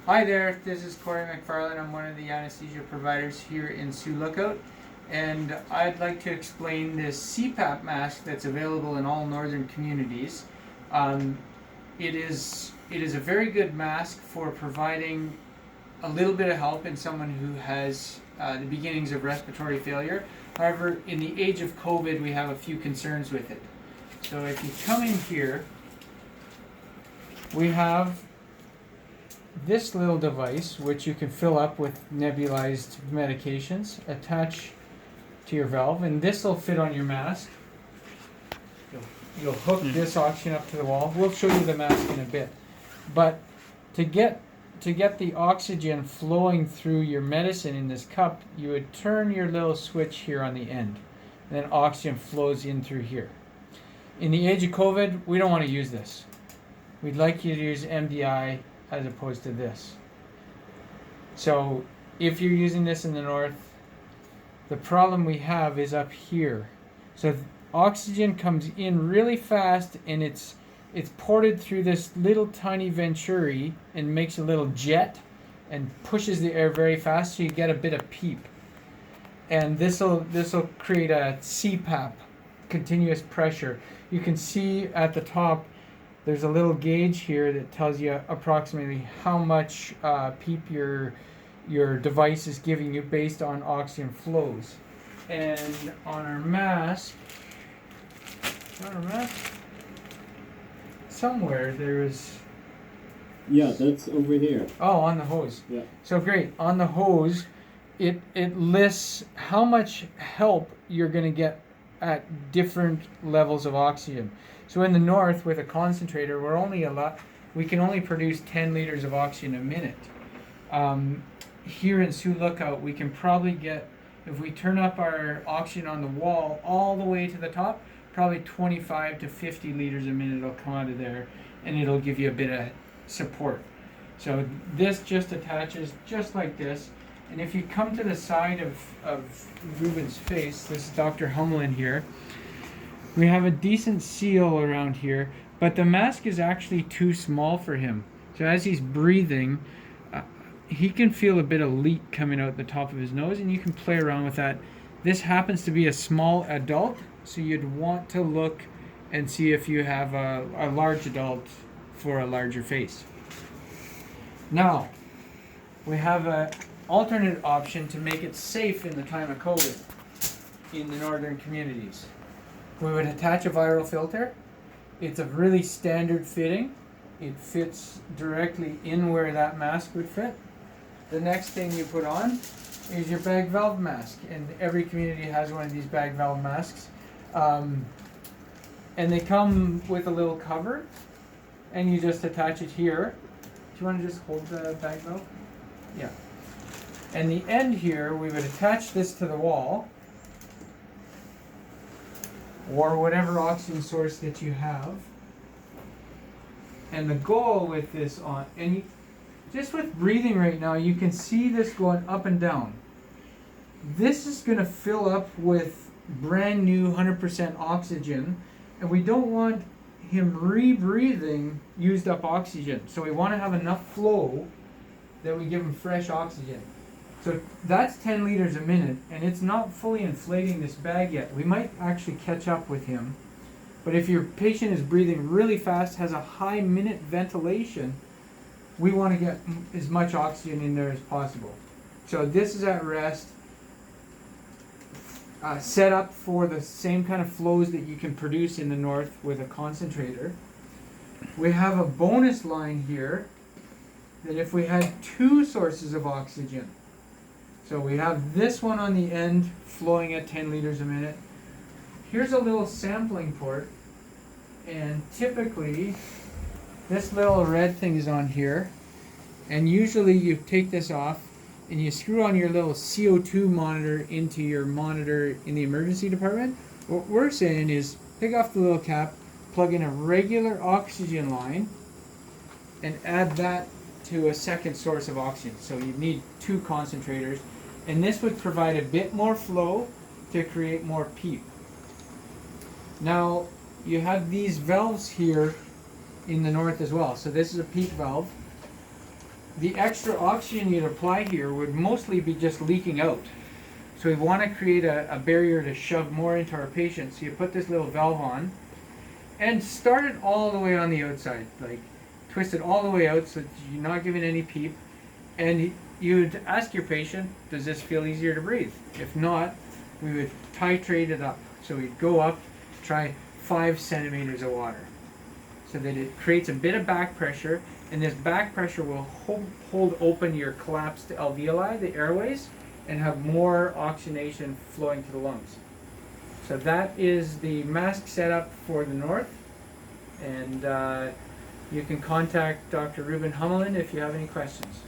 Hi there, this is Corey McFarland. I'm one of the anesthesia providers here in Sioux Lookout, and I'd like to explain this CPAP mask that's available in all northern communities. Um, it is a very good mask for providing a little bit of help in someone who has the beginnings of respiratory failure. However, in the age of COVID, we have a few concerns with it. So if you come in here, we have this little device, which you can fill up with nebulized medications, attach to your valve, and this will fit on your mask. You'll hook this oxygen up to the wall. We'll show you the mask in a bit. But to get the oxygen flowing through your medicine in this cup, you would turn your little switch here on the end, and then oxygen flows in through here. In the age of COVID, we don't want to use this. We'd like you to use MDI as opposed to this. So if you're using this in the north, the problem we have is up here. So oxygen comes in really fast, and it's ported through this little tiny venturi and makes a little jet and pushes the air very fast, so you get a bit of PEEP. And this'll create a CPAP, continuous pressure. You can see at the top there's a little gauge here that tells you approximately how much PEEP your device is giving you based on oxygen flows. And on our mask, somewhere there is. Yeah, that's over here. Oh, on the hose. Yeah. So great. On the hose, it lists how much help you're going to get at different levels of oxygen. So in the north, with a concentrator, we can only produce 10 liters of oxygen a minute. Here in Sioux Lookout, we can probably get, if we turn up our oxygen on the wall all the way to the top, probably 25 to 50 liters a minute will come out of there, and it'll give you a bit of support. So this just attaches just like this. And if you come to the side of Ruben's face, this is Dr. Humlin here, we have a decent seal around here, but the mask is actually too small for him. So as he's breathing, he can feel a bit of leak coming out the top of his nose, and you can play around with that. This happens to be a small adult, so you'd want to look and see if you have a large adult for a larger face. Now, we have an alternate option to make it safe in the time of COVID in the northern communities. We would attach a viral filter. It's a really standard fitting. It fits directly in where that mask would fit. The next thing you put on is your bag valve mask, and every community has one of these bag valve masks. And they come with a little cover, and you just attach it here. Do you want to just hold the bag valve? Yeah. And the end here, we would attach this to the wall, or whatever oxygen source that you have. And the goal with this just with breathing right now, you can see this going up and down. This is going to fill up with brand new 100% oxygen, and we don't want him rebreathing used up oxygen. So we want to have enough flow that we give him fresh oxygen. So that's 10 liters a minute, and it's not fully inflating this bag yet. We might actually catch up with him. But if your patient is breathing really fast, has a high minute ventilation, we want to get as much oxygen in there as possible. So this is at rest, set up for the same kind of flows that you can produce in the north with a concentrator. We have a bonus line here that if we had two sources of oxygen, so we have this one on the end flowing at 10 liters a minute. Here's a little sampling port, and typically this little red thing is on here, and usually you take this off and you screw on your little CO2 monitor into your monitor in the emergency department. What we're saying is take off the little cap, plug in a regular oxygen line, and add that to a second source of oxygen. So you need two concentrators, and this would provide a bit more flow to create more PEEP. Now you have these valves here in the north as well. So this is a PEEP valve. the extra oxygen you'd apply here would mostly be just leaking out. So we want to create a barrier to shove more into our patient. So you put this little valve on and start it all the way on the outside. Like twist it all the way out so that you're not giving any PEEP. And you'd ask your patient, does this feel easier to breathe? If not, we would titrate it up. So we'd go up, try 5 centimeters of water. So that it creates a bit of back pressure, and this back pressure will hold open your collapsed alveoli, the airways, and have more oxygenation flowing to the lungs. So that is the mask setup for the north, and you can contact Dr. Ruben Hummelin if you have any questions.